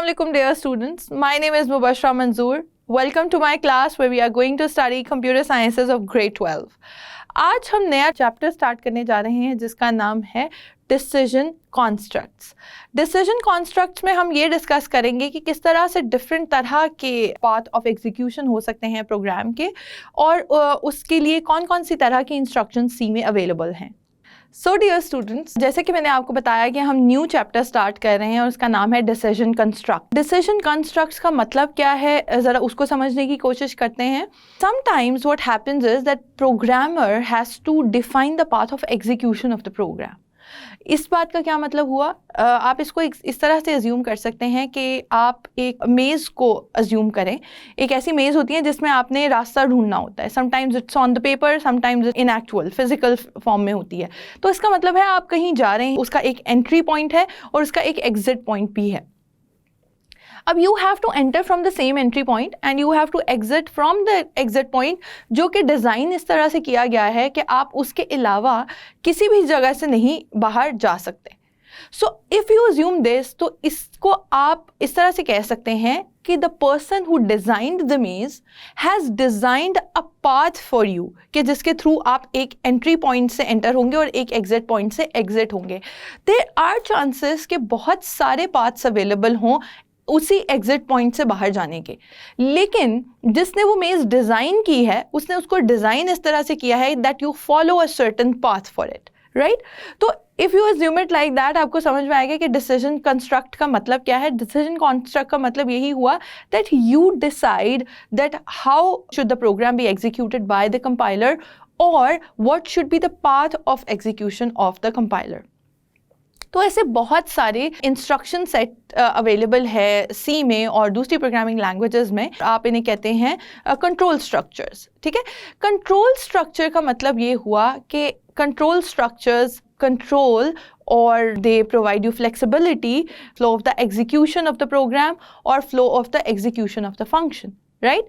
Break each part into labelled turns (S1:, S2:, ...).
S1: Assalamualaikum dear students. My name is Mubashra Manzoor. Welcome to my class where we are going to study computer sciences of grade 12. आज हम नया chapter start करने जा रहे हैं जिसका नाम है डिसीजन कॉन्स्ट्रक्ट्स। डिसीजन कॉन्स्ट्रक्ट्स में हम ये डिस्कस करेंगे कि किस तरह से डिफरेंट तरह के पाथ ऑफ एग्जीक्यूशन हो सकते हैं प्रोग्राम के और उसके लिए कौन कौन सी तरह की इंस्ट्रक्शन सी में अवेलेबल हैं। सो डियर स्टूडेंट्स, जैसे कि मैंने आपको बताया कि हम न्यू चैप्टर स्टार्ट कर रहे हैं और उसका नाम है डिसीजन कंस्ट्रक्ट। डिसीजन कंस्ट्रक्ट्स का मतलब क्या है, ज़रा उसको समझने की कोशिश करते हैं। Sometimes what happens is that programmer has to define the path of execution of the program. इस बात का क्या मतलब हुआ, आप इसको इस तरह से अज्यूम कर सकते हैं कि आप एक मेज़ को अज्यूम करें। एक ऐसी मेज़ होती है जिसमें आपने रास्ता ढूंढना होता है। Sometimes it's on the paper, sometimes in actual physical form में होती है। तो इसका मतलब है आप कहीं जा रहे हैं, उसका एक एंट्री पॉइंट है और उसका एक एग्जिट पॉइंट भी है। अब you have to enter from the same entry point and you have to exit from the exit point, जो कि डिज़ाइन इस तरह से किया गया है कि आप उसके अलावा किसी भी जगह से नहीं बाहर जा सकते। So if you assume this, तो इसको आप इस तरह से कह सकते हैं कि the person who designed the maze has designed a path for you, कि जिसके थ्रू आप एक एंट्री पॉइंट से एंटर होंगे और एक एग्जिट पॉइंट से एग्जिट होंगे। देयर आर चांसेस कि बहुत सारे पाथ्स अवेलेबल हों उसी एग्जिट पॉइंट से बाहर जाने के, लेकिन जिसने वो मेज़ डिज़ाइन की है उसने उसको डिज़ाइन इस तरह से किया है that you follow a certain path for it, right. तो if you assume it like that, आपको समझ में आएगा कि डिसीजन कंस्ट्रक्ट का मतलब क्या है। डिसीजन कंस्ट्रक्ट का मतलब यही हुआ that you decide that how should the program be executed by the compiler और what should be the path of execution of the compiler. तो ऐसे बहुत सारे इंस्ट्रक्शन सेट अवेलेबल है सी में और दूसरी प्रोग्रामिंग लैंग्वेजेस में। आप इन्हें कहते हैं कंट्रोल स्ट्रक्चर्स, ठीक है। कंट्रोल स्ट्रक्चर का मतलब ये हुआ कि कंट्रोल स्ट्रक्चर्स कंट्रोल और they provide you flexibility, flow of the execution of the program और flow of the execution of the function, right.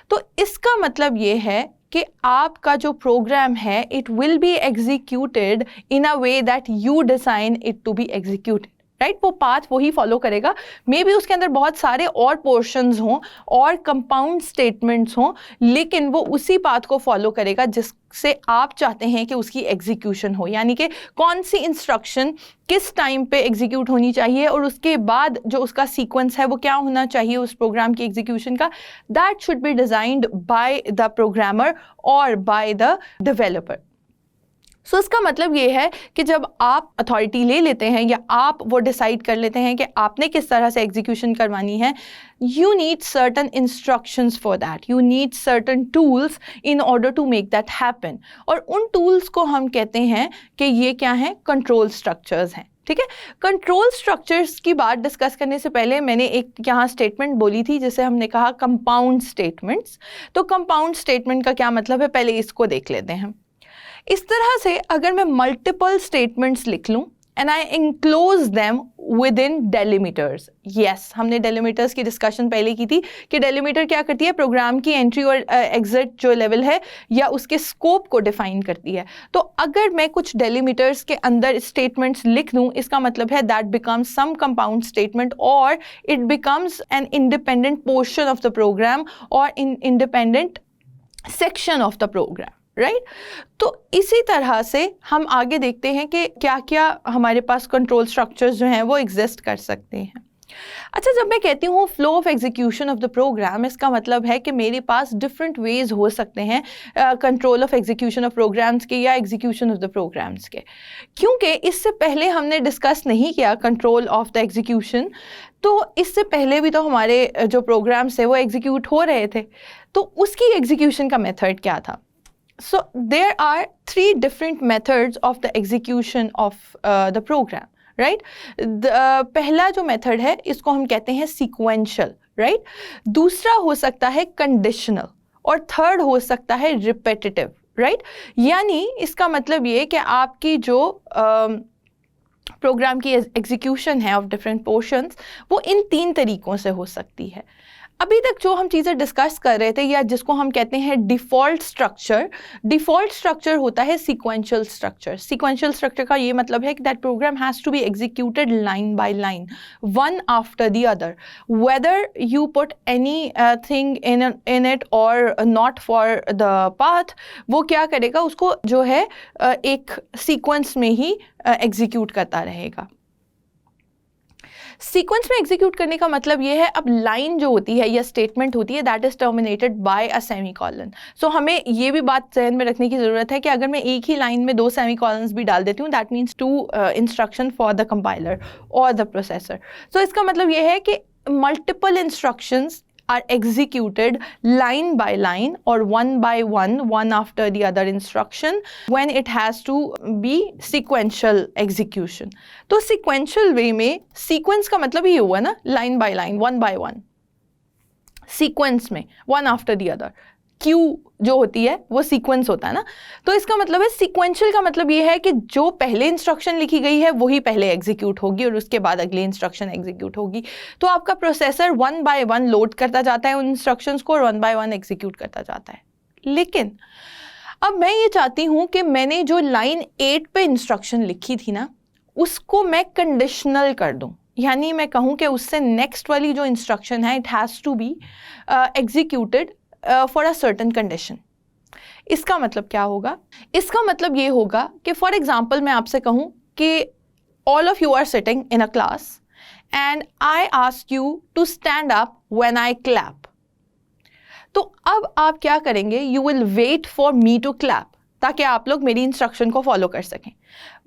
S1: तो इसका मतलब ये है कि आपका जो प्रोग्राम है it will be executed in a way that you design it to be executed, right. वो पाथ वही फॉलो करेगा। मे बी उसके अंदर बहुत सारे और पोर्शंस हों और कंपाउंड स्टेटमेंट्स हों, लेकिन वो उसी पाथ को फॉलो करेगा जिससे आप चाहते हैं कि उसकी एग्जीक्यूशन हो। यानी कि कौन सी इंस्ट्रक्शन किस टाइम पे एग्जीक्यूट होनी चाहिए और उसके बाद जो उसका सीक्वेंस है वो क्या होना चाहिए उस प्रोग्राम की एग्जीक्यूशन का, that should be designed by the programmer और बाय द डेवलपर। सो इसका मतलब ये है कि जब आप अथॉरिटी ले लेते हैं या आप वो डिसाइड कर लेते हैं कि आपने किस तरह से एग्जीक्यूशन करवानी है, you need certain instructions for that, you need certain tools in order to make that happen। और उन tools को हम कहते हैं कि ये क्या हैं, कंट्रोल स्ट्रक्चर्स हैं, ठीक है। कंट्रोल स्ट्रक्चर्स की बात डिस्कस करने से पहले मैंने एक यहाँ स्टेटमेंट बोली थी जिसे हमने कहा कंपाउंड स्टेटमेंट्स। तो कंपाउंड स्टेटमेंट का क्या मतलब है, पहले इसको देख लेते हैं। इस तरह से अगर मैं मल्टीपल स्टेटमेंट्स लिख लूँ and I enclose them within delimiters. Yes, हमने डेलीमीटर्स की डिस्कशन पहले की थी कि डेलीमीटर क्या करती है, प्रोग्राम की एंट्री और एग्जिट जो लेवल है या उसके स्कोप को डिफाइन करती है। तो अगर मैं कुछ डेलीमीटर्स के अंदर स्टेटमेंट्स लिख दूँ, इसका मतलब है that becomes some compound statement और it becomes an independent portion of the program और independent section of the program, right. तो इसी तरह से हम आगे देखते हैं कि क्या क्या हमारे पास कंट्रोल स्ट्रक्चर्स जो हैं वो एग्जिस्ट कर सकते हैं। अच्छा, जब मैं कहती हूँ flow of execution of the program, इसका मतलब है कि मेरे पास डिफरेंट वेज हो सकते हैं control of execution of programs के या एग्जीक्यूशन ऑफ द प्रोग्राम्स के, क्योंकि इससे पहले हमने डिस्कस नहीं किया कंट्रोल ऑफ द एग्जीक्यूशन। तो इससे पहले भी तो हमारे जो प्रोग्राम्स थे वो एग्जीक्यूट हो रहे थे, तो उसकी एग्जीक्यूशन का मेथड क्या था। So there are three different methods of the execution of the program, right? पहला जो मेथड है इसको हम कहते हैं sequential, right? दूसरा हो सकता है conditional और थर्ड हो सकता है repetitive, right? यानी इसका मतलब ये कि आपकी जो प्रोग्राम की एग्जीक्यूशन है ऑफ डिफरेंट पोर्शंस वो इन तीन तरीक़ों से हो सकती है। अभी तक जो हम चीज़ें डिस्कस कर रहे थे या जिसको हम कहते हैं डिफ़ॉल्ट स्ट्रक्चर होता है सीक्वेंशियल स्ट्रक्चर। सीक्वेंशियल स्ट्रक्चर का ये मतलब है कि that program has to be executed line by line, one after the other, whether you put anything in it और नॉट फॉर द पाथ, वो क्या करेगा, उसको जो है एक सीक्वेंस में ही एग्जीक्यूट करता रहेगा। सीक्वेंस में एग्जीक्यूट करने का मतलब ये है, अब लाइन जो होती है या स्टेटमेंट होती है that is terminated by a semicolon. So हमें ये भी बात ध्यान में रखने की ज़रूरत है कि अगर मैं एक ही लाइन में 2 सेमीकोलन्स भी डाल देती हूँ, that means 2 instruction for the compiler और द प्रोसेसर। सो इसका मतलब ये है कि multiple instructions are executed line by line or one by one after the other instruction when it has to be sequential execution. तो sequential way में sequence का मतलब ये हुआ ना, line by line, one by one, sequence में one after the other, Q जो होती है वो सीक्वेंस होता है ना। तो इसका मतलब है सीक्वेंशियल का मतलब ये है कि जो पहले इंस्ट्रक्शन लिखी गई है वही पहले एग्जीक्यूट होगी और उसके बाद अगली इंस्ट्रक्शन एग्जीक्यूट होगी। तो आपका प्रोसेसर 1 by 1 लोड करता जाता है उन इंस्ट्रक्शंस को और 1 by 1 एग्जीक्यूट करता जाता है। लेकिन अब मैं ये चाहती हूँ कि मैंने जो लाइन 8 पे इंस्ट्रक्शन लिखी थी ना, उसको मैं कंडीशनल कर दूँ, यानी मैं कहूँ कि उससे नेक्स्ट वाली जो इंस्ट्रक्शन है it has to be executed for a certain condition. इसका मतलब क्या होगा? इसका मतलब ये होगा कि फॉर एग्जाम्पल मैं आपसे कहूँ कि all of you are sitting in a class and I ask you to stand up when I clap. तो अब आप क्या करेंगे? You will wait for me to clap ताकि आप लोग मेरी इंस्ट्रक्शन को फॉलो कर सकें।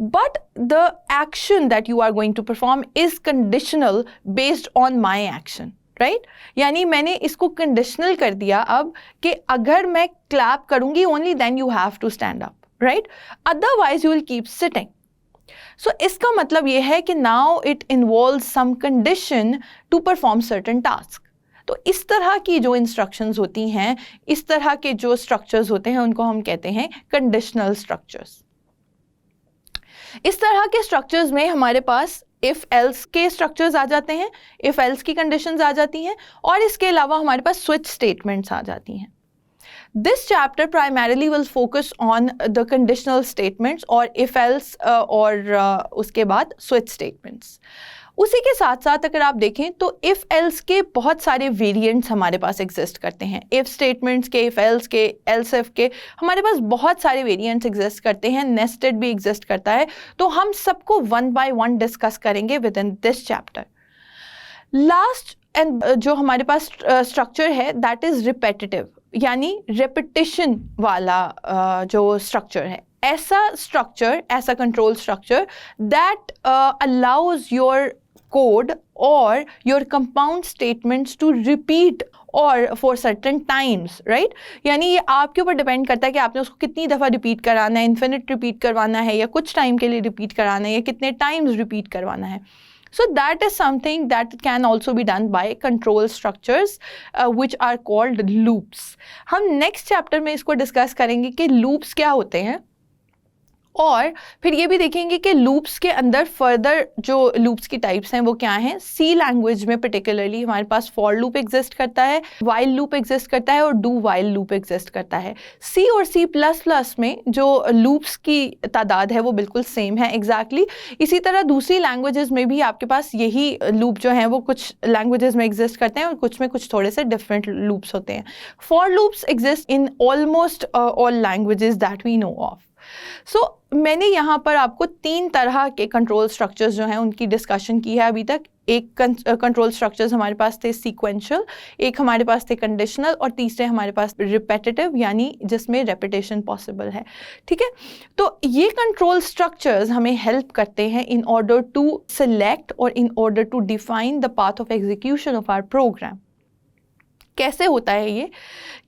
S1: But the action that you are going to perform is conditional based on my action, right? यानी मैंने इसको कंडीशनल कर दिया अब कि अगर मैं क्लैप करूंगी only then you have to stand up, right? Otherwise you will keep sitting. So इसका मतलब ये है कि now it involves some condition to perform certain task. तो इस तरह की जो इंस्ट्रक्शंस होती हैं, इस तरह के जो स्ट्रक्चर्स होते हैं, उनको हम कहते हैं कंडीशनल स्ट्रक्चर्स। इस तरह के स्ट्रक्चर्स में हमारे पास इफ एल्स के स्ट्रक्चर्स आ जाते हैं, इफ एल्स की कंडीशंस आ जाती हैं और इसके अलावा हमारे पास स्विच स्टेटमेंट्स आ जाती हैं। This chapter primarily will focus on the conditional statements और इफ एल्स और उसके बाद स्विच स्टेटमेंट्स। उसी के साथ साथ अगर आप देखें तो इफ एल्स के बहुत सारे वेरिएंट्स हमारे पास एग्जिस्ट करते हैं। इफ स्टेटमेंट्स के, इफ एल्स के, एल्स इफ के, हमारे पास बहुत सारे वेरिएंट्स एग्जिस्ट करते हैं, नेस्टेड भी एग्जिस्ट करता है। तो हम सबको 1 by 1 डिस्कस करेंगे with in this chapter. Last and जो हमारे पास स्ट्रक्चर है दैट इज रिपेटिटिव, यानी रेपिटिशन वाला जो स्ट्रक्चर है। ऐसा स्ट्रक्चर, ऐसा control structure that allows your code or your compound statements to repeat or for certain times, right? यानी ये आपके ऊपर डिपेंड करता है कि आपने उसको कितनी दफ़ा रिपीट कराना है, इन्फिनिट रिपीट करवाना है या कुछ टाइम के लिए रिपीट कराना है या कितने टाइम्स रिपीट करवाना है। So that is something that can also be done by control structures which are called loops. हम next chapter में इसको डिस्कस करेंगे कि loops क्या होते हैं और फिर ये भी देखेंगे कि लूप्स के अंदर फर्दर जो लूप्स की टाइप्स हैं वो क्या हैं। सी लैंग्वेज में पर्टिकुलरली हमारे पास फॉर लूप एग्जिस्ट करता है, वाइल लूप एग्जिस्ट करता है और डू वाइल लूप एग्जिस्ट करता है। सी और सी प्लस प्लस में जो लूप्स की तादाद है वो बिल्कुल सेम है एग्जैक्टली। इसी तरह दूसरी लैंग्वेजेस में भी आपके पास यही लूप जो हैं वो कुछ लैंग्वेजेस में एग्जिस्ट करते हैं और कुछ में कुछ थोड़े से डिफरेंट लूप्स होते हैं। For loops exist in almost all languages that we know of. So मैंने यहाँ पर आपको 3 तरह के कंट्रोल स्ट्रक्चर्स जो हैं उनकी डिस्कशन की है अभी तक। एक कंट्रोल स्ट्रक्चर्स हमारे पास थे सीक्वेंशियल, एक हमारे पास थे कंडीशनल और तीसरे हमारे पास रिपेटिटिव, यानी जिसमें रेपिटेशन पॉसिबल है। ठीक है, तो ये कंट्रोल स्ट्रक्चर्स हमें हेल्प करते हैं इन ऑर्डर टू सिलेक्ट और in order to define the path of execution of our program. कैसे होता है ये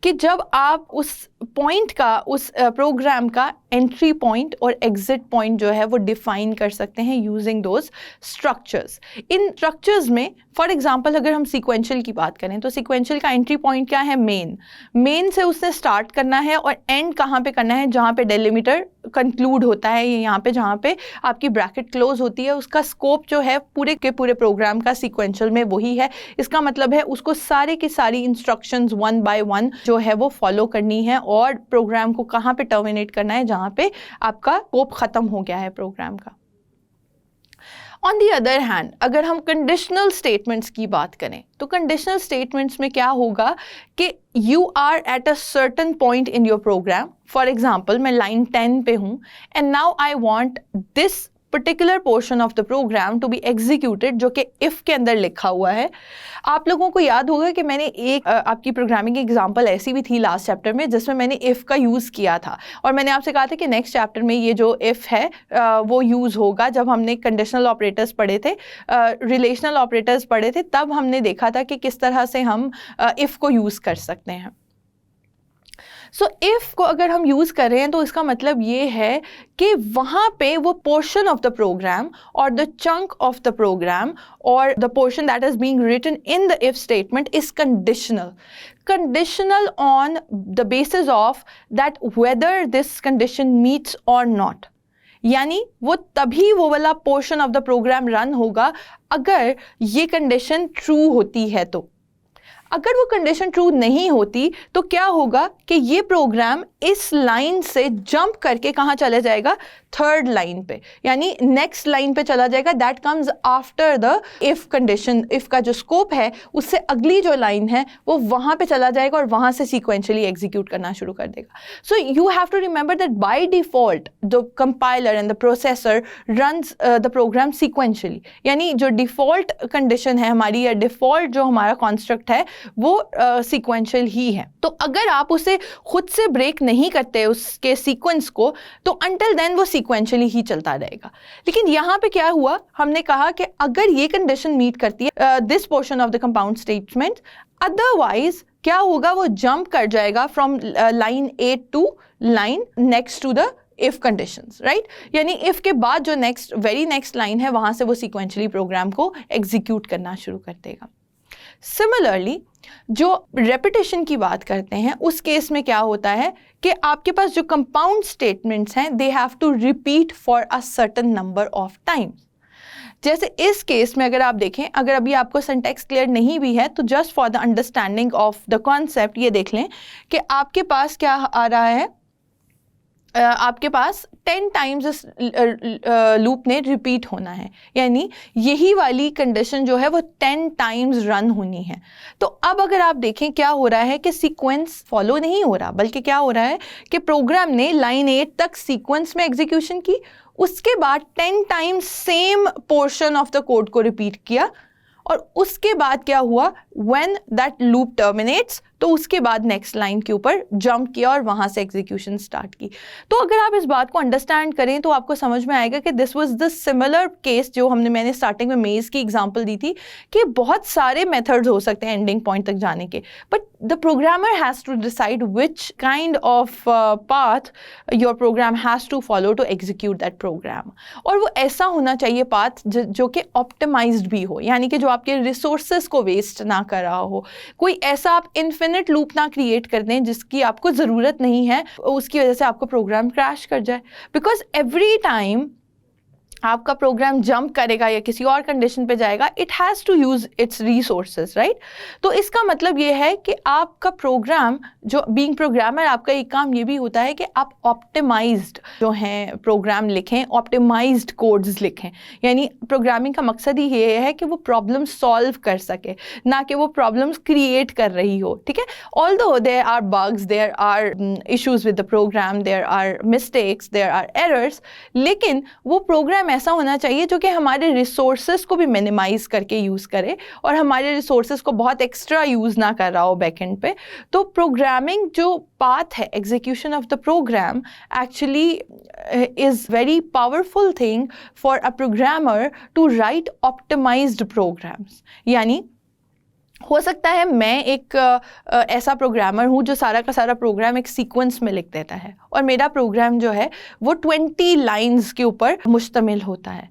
S1: कि जब आप उस पॉइंट का, उस प्रोग्राम का एंट्री पॉइंट और एग्जिट पॉइंट जो है वो डिफाइन कर सकते हैं using those structures. In structures में फॉर एग्जांपल अगर हम सीक्वेंशियल की बात करें तो सीक्वेंशियल का एंट्री पॉइंट क्या है? मेन से उसने स्टार्ट करना है और एंड कहाँ पे करना है? जहाँ पे डेलिमीटर कंक्लूड होता है, ये यहाँ पे जहाँ पे आपकी ब्रैकेट क्लोज होती है, उसका स्कोप जो है पूरे के पूरे प्रोग्राम का सीक्वेंशियल में वही है। इसका मतलब है उसको सारे की सारी इंस्ट्रक्शंस 1 बाय 1 जो है वो फॉलो करनी है और प्रोग्राम को कहाँ पे टर्मिनेट करना है, जहाँ पे आपका स्कोप ख़त्म हो गया है प्रोग्राम का। ऑन दी अदर हैंड, अगर हम कंडीशनल स्टेटमेंट्स की बात करें तो कंडीशनल स्टेटमेंट्स में क्या होगा कि you are at a certain point in your program. For example, मैं लाइन 10 पे हूँ and now I want this particular portion of the program to be executed, जो कि इफ़ के अंदर लिखा हुआ है। आप लोगों को याद होगा कि मैंने एक आपकी प्रोग्रामिंग एग्जांपल ऐसी भी थी लास्ट चैप्टर में जिसमें मैंने इफ़ का यूज़ किया था, और मैंने आपसे कहा था कि नेक्स्ट चैप्टर में ये जो इफ़ है वो यूज़ होगा। जब हमने कंडीशनल ऑपरेटर्स पढ़े थे, रिलेशनल ऑपरेटर्स पढ़े थे, तब हमने देखा था कि किस तरह से हम इफ़ को यूज़ कर सकते हैं। सो इफ़ को अगर हम यूज़ कर रहे हैं तो इसका मतलब ये है कि वहाँ पे वो पोर्शन ऑफ द प्रोग्राम और the chunk of the program और the portion that is being written in the if statement is conditional on the basis of that whether this condition meets or not। यानी वो तभी वो वाला portion of the program run होगा अगर ये condition true होती है। तो अगर वो कंडीशन ट्रू नहीं होती तो क्या होगा कि ये प्रोग्राम इस लाइन से जंप करके कहाँ चला जाएगा, थर्ड लाइन पे, यानी नेक्स्ट लाइन पे चला जाएगा। That comes after the if condition. If का जो स्कोप है उससे अगली जो लाइन है वो वहाँ पे चला जाएगा और वहाँ से सीक्वेंशियली एग्जीक्यूट करना शुरू कर देगा। So you have to remember that by default the compiler and the processor runs the program sequentially, यानी जो डिफॉल्ट कंडीशन है हमारी या डिफॉल्ट जो हमारा कॉन्स्ट्रक्ट है वो सीक्वेंशियल ही है। तो अगर आप उसे खुद से ब्रेक नहीं करते उसके सीक्वेंस को, तो अंटिल देन वो सीक्वेंशियली ही चलता रहेगा। लेकिन यहाँ पे क्या हुआ, हमने कहा कि अगर ये कंडीशन मीट करती है this portion of the compound statement, otherwise क्या होगा, वो जंप कर जाएगा from line 8 to line next to the if conditions, right. यानी इफ के बाद जो वेरी नेक्स्ट लाइन है वहां से वो सीक्वेंशियली प्रोग्राम को एग्जीक्यूट करना शुरू कर देगा। सिमिलरली जो रेपिटेशन की बात करते हैं उस केस में क्या होता है कि आपके पास जो कंपाउंड स्टेटमेंट्स हैं they have to repeat for a certain number of times. जैसे इस केस में अगर आप देखें, अगर अभी आपको सिंटैक्स क्लियर नहीं भी है तो just for the understanding of the concept ये देख लें कि आपके पास क्या आ रहा है, आपके पास 10 टाइम्स इस लूप ने रिपीट होना है, यानी यही वाली कंडीशन जो है वो 10 टाइम्स रन होनी है। तो अब अगर आप देखें क्या हो रहा है कि सीक्वेंस फॉलो नहीं हो रहा, बल्कि क्या हो रहा है कि प्रोग्राम ने लाइन 8 तक सीक्वेंस में एग्जीक्यूशन की, उसके बाद 10 times same portion of the code को रिपीट किया, और उसके बाद क्या हुआ, व्हेन दैट लूप टर्मिनेट्स, तो उसके बाद नेक्स्ट लाइन के ऊपर जंप किया और वहाँ से एग्जीक्यूशन स्टार्ट की। तो अगर आप इस बात को अंडरस्टैंड करें तो आपको समझ में आएगा कि this was the similar case जो मैंने स्टार्टिंग में मेज़ की एग्जांपल दी थी कि बहुत सारे मेथड्स हो सकते हैं एंडिंग पॉइंट तक जाने के, but the programmer has to decide which kind of path your program has to follow to execute that program. और वो ऐसा होना चाहिए पाथ जो कि ऑप्टिमाइज्ड भी हो, यानी कि जो आपके रिसोर्सेज को वेस्ट ना कर रहा हो। कोई ऐसा आप इन्फिनिट लूप ना क्रिएट कर दें जिसकी आपको ज़रूरत नहीं है, उसकी वजह से आपको प्रोग्राम क्रैश कर जाए। बिकॉज एवरी टाइम आपका प्रोग्राम जंप करेगा या किसी और कंडीशन पे जाएगा, it has to use its resources, right. तो इसका मतलब ये है कि आपका प्रोग्राम जो बीइंग प्रोग्रामर आपका एक काम ये भी होता है कि आप ऑप्टिमाइज्ड जो हैं प्रोग्राम लिखें, ऑप्टिमाइज्ड कोड्स लिखें। यानी प्रोग्रामिंग का मकसद ही ये है कि वो प्रॉब्लम सॉल्व कर सके, ना कि वो प्रॉब्लम्स क्रिएट कर रही हो, ठीक है। Although there are bugs, there are issues with the program, there are mistakes, there are errors, लेकिन वो प्रोग्राम ऐसा होना चाहिए जो कि हमारे रिसोर्सेज को भी मिनिमाइज करके यूज़ करे और हमारे रिसोर्सेज को बहुत एक्स्ट्रा यूज़ ना कर रहा हो बैकएंड पे। तो प्रोग्रामिंग जो पाथ है execution of the program actually is very powerful thing for a programmer to write optimized programs. यानी हो सकता है मैं एक ऐसा प्रोग्रामर हूँ जो सारा का सारा प्रोग्राम एक सीक्वेंस में लिख देता है और मेरा प्रोग्राम जो है वो 20 लाइंस के ऊपर मुश्तमिल होता है,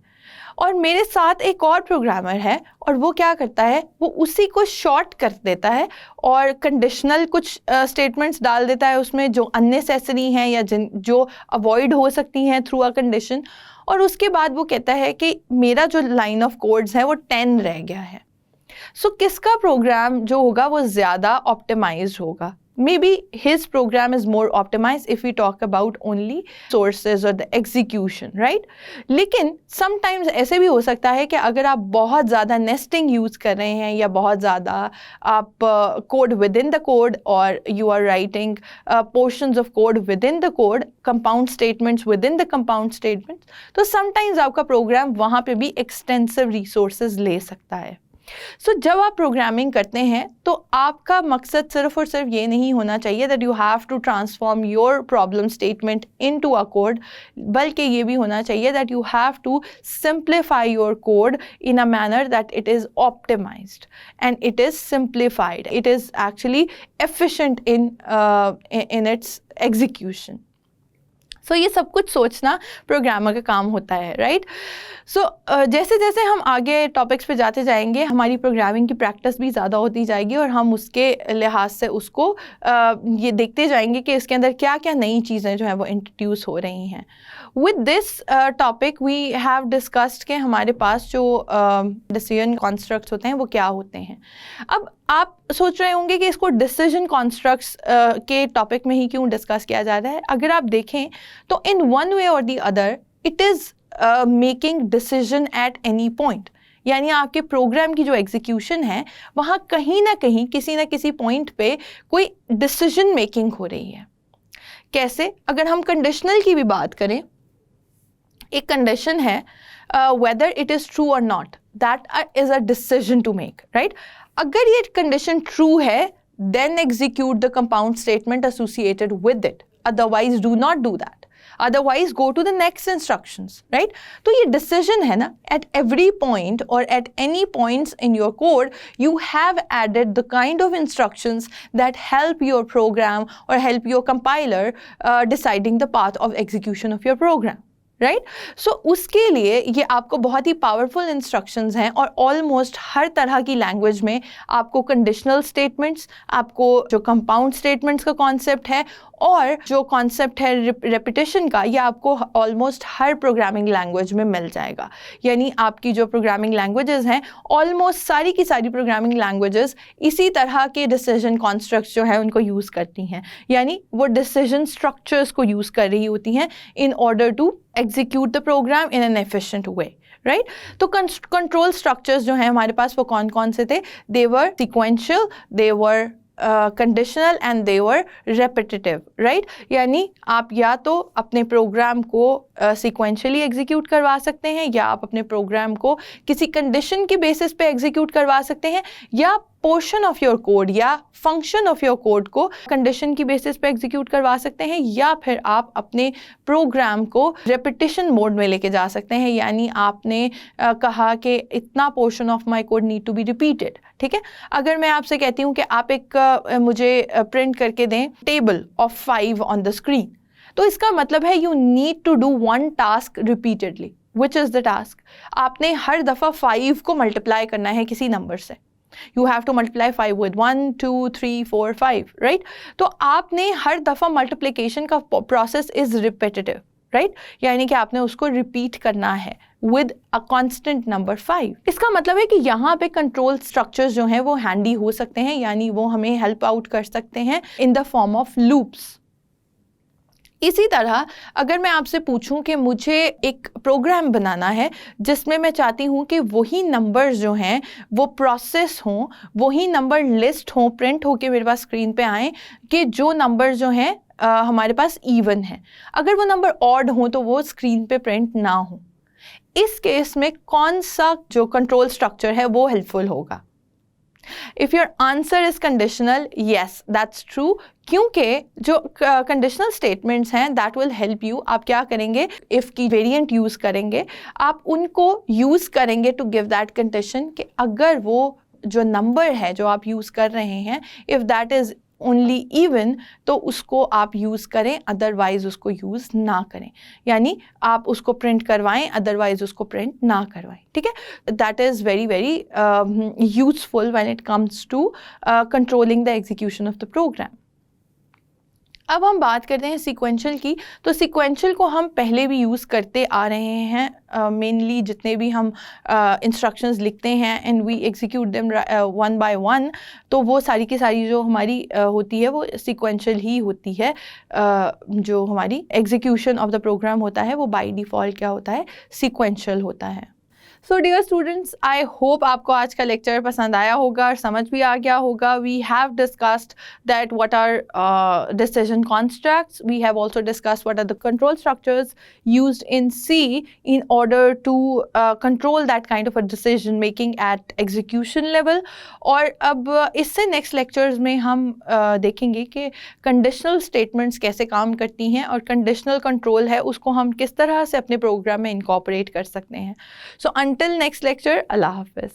S1: और मेरे साथ एक और प्रोग्रामर है और वो क्या करता है, वो उसी को शॉर्ट कर देता है और कंडीशनल कुछ स्टेटमेंट्स डाल देता है उसमें जो अननेसेसरी हैं या जो अवॉइड हो सकती हैं थ्रू अ कंडीशन, और उसके बाद वो कहता है कि मेरा जो लाइन ऑफ कोड्स है वो 10 रह गया है। सो किसका प्रोग्राम जो होगा वो ज़्यादा ऑप्टिमाइज्ड होगा? Maybe his program is more optimized if we talk about only sources or the execution, right? लेकिन sometimes ऐसे भी हो सकता है कि अगर आप बहुत ज़्यादा nesting use कर रहे हैं या बहुत ज़्यादा आप code within the code और you are writing portions of code within the code, compound statements within the compound statements, तो sometimes आपका program वहाँ पे भी extensive resources ले सकता है। जब आप प्रोग्रामिंग करते हैं तो आपका मकसद सिर्फ और सिर्फ ये नहीं होना चाहिए that you have to transform your problem statement into a code, बल्कि ये भी होना चाहिए that you have to simplify your code in a manner that it is optimized and it is simplified, it is actually efficient in its execution. So ये सब कुछ सोचना programmer का काम होता है, राइट? सो जैसे जैसे हम आगे टॉपिक्स पे जाते जाएंगे हमारी प्रोग्रामिंग की प्रैक्टिस भी ज़्यादा होती जाएगी और हम उसके लिहाज से उसको ये देखते जाएंगे कि इसके अंदर क्या क्या नई चीज़ें जो हैं वो इंट्रोड्यूस हो रही हैं। With this topic we have discussed कि हमारे पास जो डिसीजन कॉन्स्ट्रक्ट्स होते हैं वो क्या होते हैं। अब आप सोच रहे होंगे कि इसको डिसीजन कॉन्स्ट्रक्ट्स के टॉपिक में ही क्यों डिस्कस किया जा रहा है। अगर आप देखें तो इन वन वे और the other it is making decision at any point, यानी आपके प्रोग्राम की जो एग्जीक्यूशन है वहाँ कहीं ना कहीं किसी ना किसी पॉइंट पे कोई डिसीजन मेकिंग हो रही है। कैसे? अगर हम कंडीशनल की भी बात करें, एक कंडीशन है वेदर इट इज़ ट्रू और not, that is a decision to make, right? अगर ये कंडीशन ट्रू है then execute the compound statement associated with it, otherwise do not do that, otherwise go to the next instructions, right? तो ये decision है ना, at every point or at any points in your code you have added the kind of instructions that help your program or help your compiler deciding the path of execution of your program, right? So उसके लिए ये आपको बहुत ही powerful instructions हैं और almost हर तरह की language में आपको कंडीशनल स्टेटमेंट्स, आपको जो कंपाउंड स्टेटमेंट्स का कॉन्सेप्ट है और जो कॉन्सेप्ट है रेपिटेशन का, ये आपको ऑलमोस्ट हर प्रोग्रामिंग लैंग्वेज में मिल जाएगा। यानी आपकी जो प्रोग्रामिंग लैंग्वेजेस हैं ऑलमोस्ट सारी की सारी प्रोग्रामिंग लैंग्वेजेस इसी तरह के डिसीजन कॉन्स्ट्रक्ट्स जो है उनको यूज़ करती हैं, यानी वो डिसीजन स्ट्रक्चर्स को यूज़ कर रही होती हैं in order to execute the program in an efficient way, right? तो control structures जो हैं हमारे पास वो कौन कौन से थे? They were sequential, they were conditional and they were repetitive, right? यानी आप या तो अपने प्रोग्राम को sequentially एग्जीक्यूट करवा सकते हैं या आप अपने प्रोग्राम को किसी कंडीशन के बेसिस पे एग्जीक्यूट करवा सकते हैं या पोर्शन ऑफ योर कोड या फंक्शन ऑफ योर कोड को कंडीशन की बेसिस पे एग्जीक्यूट करवा सकते हैं या फिर आप अपने प्रोग्राम को रेपिटेशन मोड में लेके जा सकते हैं, यानी आपने कहा कि इतना portion of my code need to be repeated, ठीक है? अगर मैं आपसे कहती हूँ कि आप एक मुझे प्रिंट करके दें table of 5 on the screen, तो इसका मतलब है you need to do one task repeatedly, which is the task? आपने हर दफ़ा 5 को मल्टीप्लाई करना है किसी नंबर से। You have to multiply 5 with 1, 2, 3, 4, 5, right? तो आपने हर दफ़ा मल्टीप्लिकेशन का प्रोसेस इज़ रिपीटेटिव, राइट? यानी कि आपने उसको रिपीट करना है with a constant number 5। इसका मतलब है कि यहाँ पे कंट्रोल स्ट्रक्चर्स जो हैं वो हैंडी हो सकते हैं, यानी वो हमें हेल्प आउट कर सकते हैं in the form of loops. इसी तरह अगर मैं आपसे पूछूं कि मुझे एक प्रोग्राम बनाना है जिसमें मैं चाहती हूं कि वही नंबर्स जो हैं वो प्रोसेस हों, वही नंबर लिस्ट हों, प्रिंट होके मेरे पास स्क्रीन पे आएँ कि जो नंबर्स जो हैं हमारे पास इवन है, अगर वो नंबर ऑड हों तो वो स्क्रीन पे प्रिंट ना हो, इस केस में कौन सा जो कंट्रोल स्ट्रक्चर है वो हेल्पफुल होगा? If your answer is conditional, yes, that's true, क्योंकि जो कंडीशनल स्टेटमेंट्स हैं that will help you, आप क्या करेंगे? if की वेरिएंट यूज़ करेंगे, आप उनको यूज़ करेंगे to give that condition कि अगर वो जो नंबर है जो आप यूज़ कर रहे हैं if that is only even तो उसको आप यूज़ करें, अदरवाइज उसको यूज़ ना करें, यानी आप उसको प्रिंट करवाएं, अदरवाइज उसको प्रिंट ना करवाएं, ठीक है। That is very very useful when it comes to controlling the execution of the program. अब हम बात करते हैं सीक्वेंशियल की। तो सीक्वेंशियल को हम पहले भी यूज़ करते आ रहे हैं, मेनली जितने भी हम इंस्ट्रक्शंस लिखते हैं and we execute them one by one, तो वो सारी की सारी जो हमारी होती है वो सीक्वेंशियल ही होती है। जो हमारी एग्जीक्यूशन ऑफ द प्रोग्राम होता है वो बाय डिफ़ॉल्ट क्या होता है, सीक्वेंशियल होता है। So dear students, I hope आपको आज का लेक्चर पसंद आया होगा और समझ भी आ गया होगा। We have discussed that what are decision constructs. We have also discussed what are the control structures used in C in order to control that kind of a decision making at execution level. और अब इससे next lectures में हम देखेंगे कि conditional statements कैसे काम करती हैं और कंडीशनल कंट्रोल है उसको हम किस तरह से अपने प्रोग्राम में इनकॉर्पोरेट कर सकते हैं। सो until next lecture, Allah Hafiz.